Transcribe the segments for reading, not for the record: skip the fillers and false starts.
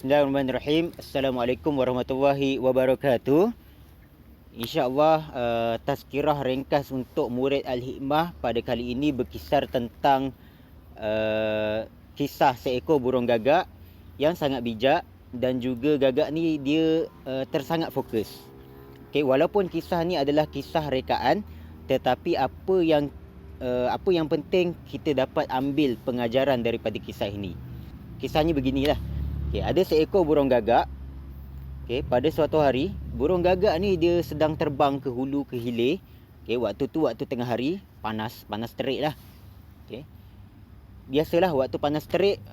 Bismillahirrahmanirrahim. Assalamualaikum warahmatullahi wabarakatuh. InsyaAllah tazkirah ringkas untuk murid Al-Hikmah pada kali ini berkisar tentang kisah seekor burung gagak yang sangat bijak, dan juga gagak ni dia tersangat fokus. Walaupun kisah ni adalah kisah rekaan, tetapi apa yang penting kita dapat ambil pengajaran daripada kisah ini. Kisahnya beginilah. Ada seekor burung gagak. Pada suatu hari, burung gagak ni dia sedang terbang ke hulu ke hilir. Waktu tengah hari, panas terik lah. Biasalah waktu panas terik,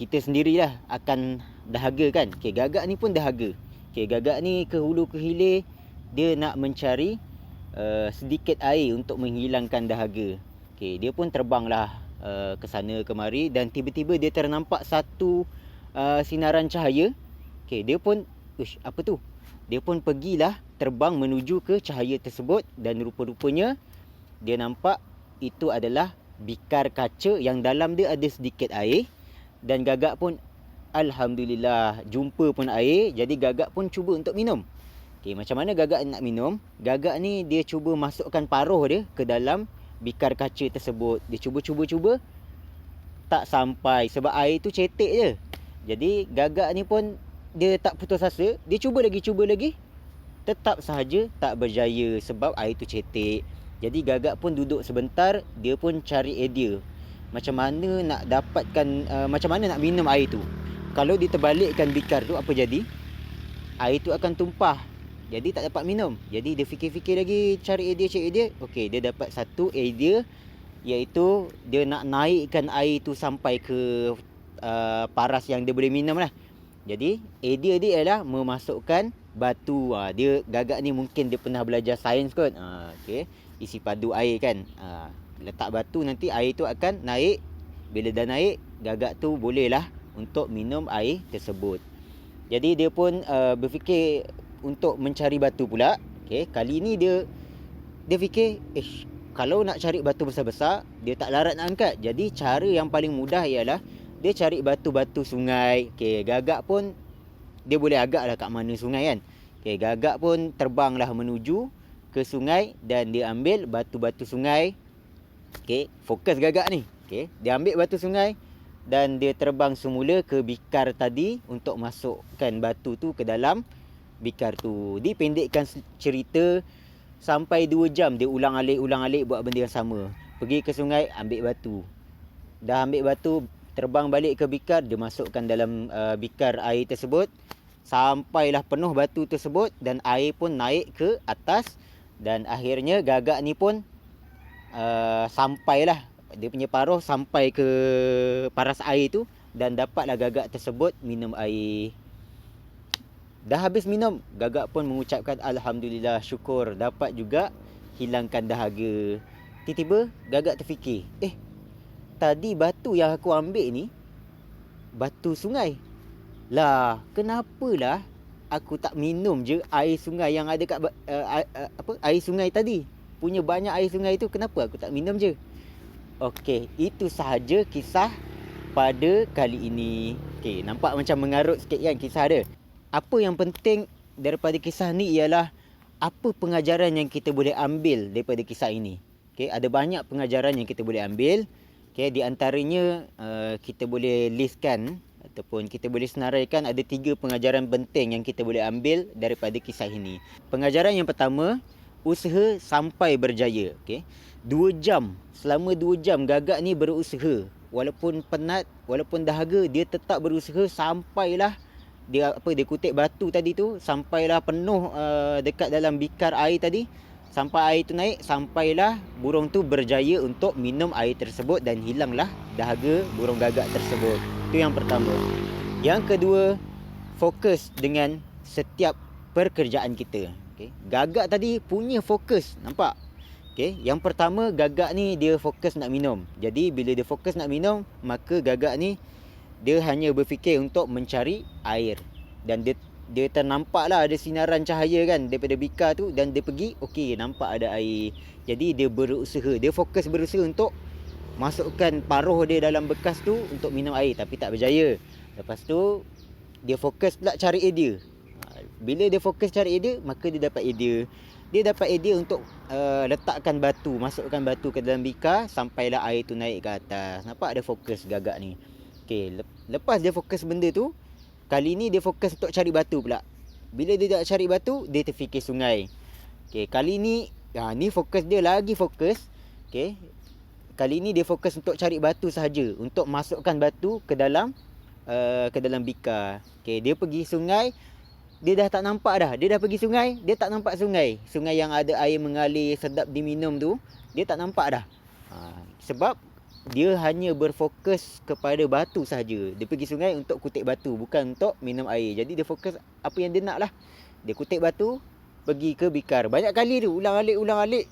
kita sendirilah akan dahaga kan. Gagak ni pun dahaga. Gagak ni ke hulu ke hilir, dia nak mencari sedikit air untuk menghilangkan dahaga. Dia pun terbanglah ke sana kemari, dan tiba-tiba dia ternampak satu sinaran cahaya. Dia pun apa tu? Dia pun pergilah terbang menuju ke cahaya tersebut, dan rupa-rupanya dia nampak itu adalah bikar kaca yang dalam dia ada sedikit air. Dan gagak pun alhamdulillah jumpa pun air, jadi gagak pun cuba untuk minum. Macam mana gagak nak minum? Gagak ni dia cuba masukkan paruh dia ke dalam bikar kaca tersebut. Dia cuba tak sampai, sebab air tu cetek je. Jadi gagak ni pun dia tak putus asa. Dia cuba lagi. Tetap sahaja tak berjaya sebab air tu cetek. Jadi gagak pun duduk sebentar. Dia pun cari idea macam mana nak dapatkan macam mana nak minum air tu. Kalau diterbalikkan bikar tu, apa jadi? Air tu akan tumpah, jadi tak dapat minum. Jadi dia fikir-fikir lagi, cari idea. Dia dapat satu idea, iaitu dia nak naikkan air tu sampai ke paras yang dia boleh minum lah. Jadi idea dia ialah memasukkan batu. Dia gagak ni mungkin dia pernah belajar sains kot. Isi padu air kan. Letak batu, nanti air tu akan naik. Bila dah naik, gagak tu bolehlah untuk minum air tersebut. Jadi dia pun berfikir untuk mencari batu pula. Kali ni dia fikir, kalau nak cari batu besar-besar, dia tak larat nak angkat. Jadi cara yang paling mudah ialah dia cari batu-batu sungai. Gagak pun dia boleh agak lah kat mana sungai kan. Gagak pun terbanglah menuju ke sungai, dan dia ambil batu-batu sungai. Fokus gagak ni. Dia ambil batu sungai, dan dia terbang semula ke bikar tadi untuk masukkan batu tu ke dalam bikar tu. Dipendekkan cerita, sampai 2 jam dia ulang alik buat benda yang sama. Pergi ke sungai, ambil batu. Dah ambil batu, terbang balik ke bikar, dia masukkan dalam bikar air tersebut. Sampailah penuh batu tersebut, dan air pun naik ke atas. Dan akhirnya gagak ni pun sampailah, dia punya paruh sampai ke paras air tu, dan dapatlah gagak tersebut minum air. Dah habis minum, gagak pun mengucapkan alhamdulillah, syukur dapat juga hilangkan dahaga. Tiba-tiba gagak terfikir, tadi batu yang aku ambil ni batu sungai. Lah, kenapalah aku tak minum je air sungai yang ada kat air sungai tadi. Punya banyak air sungai tu, kenapa aku tak minum je? Itu sahaja kisah pada kali ini. Nampak macam mengarut sikit kan kisah dia. Apa yang penting daripada kisah ni ialah apa pengajaran yang kita boleh ambil daripada kisah ini. Ada banyak pengajaran yang kita boleh ambil. Di antaranya kita boleh listkan ataupun kita boleh senaraikan ada 3 pengajaran penting yang kita boleh ambil daripada kisah ini. Pengajaran yang pertama, usaha sampai berjaya. 2 jam, selama 2 jam gagak ni berusaha. Walaupun penat, walaupun dahaga, dia tetap berusaha sampailah dia kutip batu tadi tu, sampailah penuh dekat dalam bikar air tadi. Sampai air tu naik, sampailah burung tu berjaya untuk minum air tersebut, dan hilanglah dahaga burung gagak tersebut. Itu yang pertama. Yang kedua, fokus dengan setiap pekerjaan kita. Gagak tadi punya fokus, nampak? Yang pertama, gagak ni dia fokus nak minum. Jadi bila dia fokus nak minum, maka gagak ni dia hanya berfikir untuk mencari air. Dan dia ternampak lah ada sinaran cahaya kan daripada bikar tu, dan dia pergi, nampak ada air. Jadi dia berusaha, dia fokus berusaha untuk masukkan paruh dia dalam bekas tu untuk minum air, tapi tak berjaya. Lepas tu dia fokus pula cari idea. Bila dia fokus cari idea, maka dia dapat idea. Dia dapat idea untuk letakkan batu, masukkan batu ke dalam bikar sampailah air tu naik ke atas. Nampak dia fokus gagak ni. Okey, lepas dia fokus benda tu, kali ni dia fokus untuk cari batu pula. Bila dia nak cari batu, dia terfikir sungai. Okey, kali ni ni fokus dia lagi fokus. Okey. Kali ni dia fokus untuk cari batu sahaja, untuk masukkan batu ke dalam bikar. Okey, dia pergi sungai, dia dah tak nampak dah. Dia dah pergi sungai, dia tak nampak sungai. Sungai yang ada air mengalir sedap diminum tu, dia tak nampak dah. Sebab dia hanya berfokus kepada batu sahaja. Dia pergi sungai untuk kutip batu, bukan untuk minum air. Jadi dia fokus apa yang dia nak lah. Dia kutip batu, pergi ke bikar. Banyak kali tu, ulang-alik,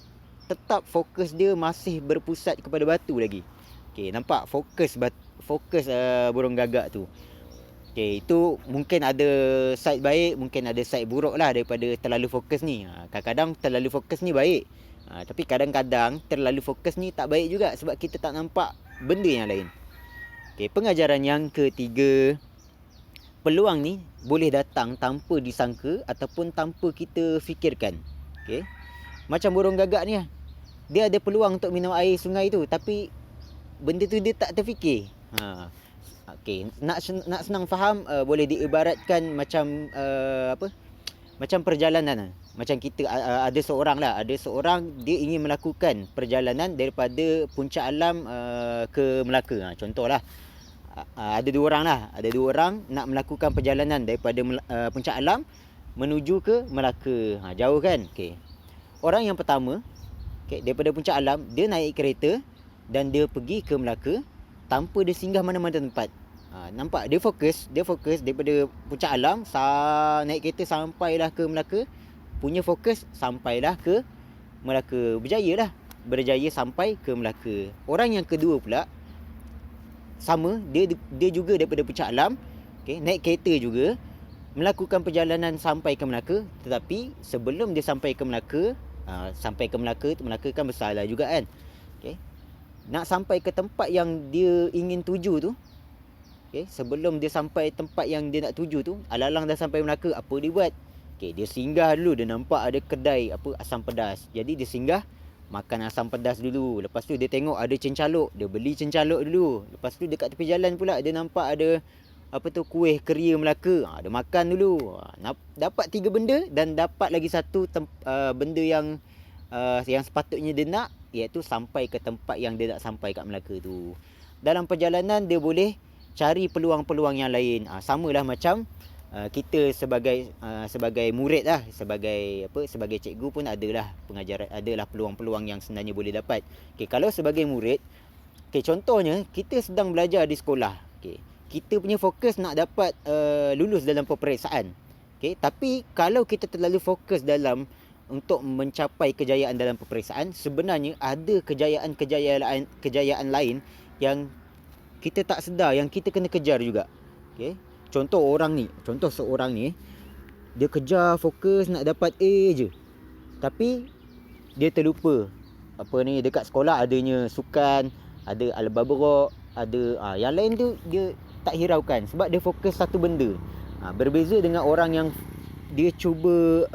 tetap fokus dia masih berpusat kepada batu lagi. Okey, nampak fokus burung gagak tu. Okey, itu mungkin ada side baik, mungkin ada side buruk lah daripada terlalu fokus ni. Kadang-kadang terlalu fokus ni baik. Tapi kadang-kadang terlalu fokus ni tak baik juga sebab kita tak nampak benda yang lain. Okey, pengajaran yang ketiga, peluang ni boleh datang tanpa disangka ataupun tanpa kita fikirkan. Okey. Macam burung gagak ni lah. Dia ada peluang untuk minum air sungai tu, tapi benda tu dia tak terfikir. Okey, nak senang faham, boleh diibaratkan macam macam perjalanan. Macam kita ada seorang dia ingin melakukan perjalanan daripada Puncak Alam ke Melaka. Contohlah, ada dua orang nak melakukan perjalanan daripada Puncak Alam menuju ke Melaka. Jauh kan? Okey. Orang yang pertama, daripada Puncak Alam, dia naik kereta dan dia pergi ke Melaka tanpa dia singgah mana-mana tempat. Nampak? Dia fokus daripada Puncak Alam, naik kereta sampailah ke Melaka. Punya fokus sampailah ke Melaka. Berjaya sampai ke Melaka. Orang yang kedua pula, sama, dia juga daripada Puncak Alam, naik kereta juga, melakukan perjalanan sampai ke Melaka. Tetapi sebelum dia sampai ke Melaka, Melaka kan besar lah juga kan. Nak sampai ke tempat yang dia ingin tuju tu, sebelum dia sampai tempat yang dia nak tuju tu, alang-alang dah sampai Melaka, apa dia buat? Dia singgah dulu. Dia nampak ada kedai asam pedas. Jadi dia singgah, makan asam pedas dulu. Lepas tu dia tengok ada cencaluk, dia beli cencaluk dulu. Lepas tu dekat tepi jalan pula dia nampak ada kuih keria Melaka. Dia makan dulu. Dapat 3 benda dan dapat lagi satu benda yang sepatutnya dia nak, iaitu sampai ke tempat yang dia nak sampai kat Melaka tu. Dalam perjalanan dia boleh cari peluang-peluang yang lain. Samalah macam kita sebagai murid lah, sebagai cikgu pun adalah peluang-peluang yang sebenarnya boleh dapat. Kalau sebagai murid, contohnya kita sedang belajar di sekolah. Kita punya fokus nak dapat lulus dalam peperiksaan. Tapi kalau kita terlalu fokus untuk mencapai kejayaan dalam peperiksaan, sebenarnya ada kejayaan lain yang kita tak sedar, yang kita kena kejar juga. Contoh seorang ni, dia kejar fokus nak dapat A je. Tapi dia terlupa dekat sekolah adanya sukan, ada al-babrok, ada yang lain tu dia tak hiraukan sebab dia fokus satu benda. Berbeza dengan orang yang dia cuba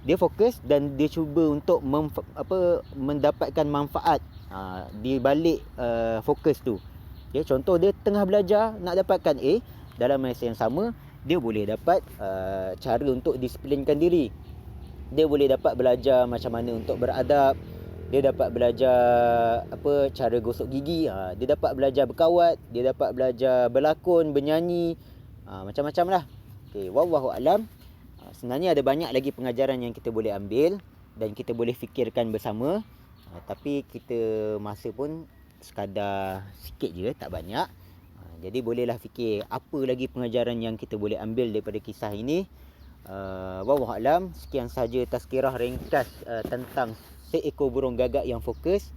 dia fokus dan dia cuba untuk mendapatkan manfaat di balik fokus tu. Contoh dia tengah belajar nak dapatkan A, dalam masa yang sama dia boleh dapat cara untuk disiplinkan diri. Dia boleh dapat belajar macam mana untuk beradab. Dia dapat belajar cara gosok gigi. Dia dapat belajar berkawat. Dia dapat belajar berlakon, bernyanyi, macam-macam lah. Wallahu alam. Sebenarnya ada banyak lagi pengajaran yang kita boleh ambil dan kita boleh fikirkan bersama. Tapi kita masa pun sekadar sikit je, tak banyak. Jadi bolehlah fikir apa lagi pengajaran yang kita boleh ambil daripada kisah ini. Wallahu alam. Sekian sahaja tazkirah ringkas tentang seekor burung gagak yang fokus.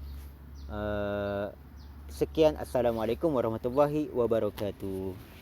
Sekian, Assalamualaikum warahmatullahi wabarakatuh.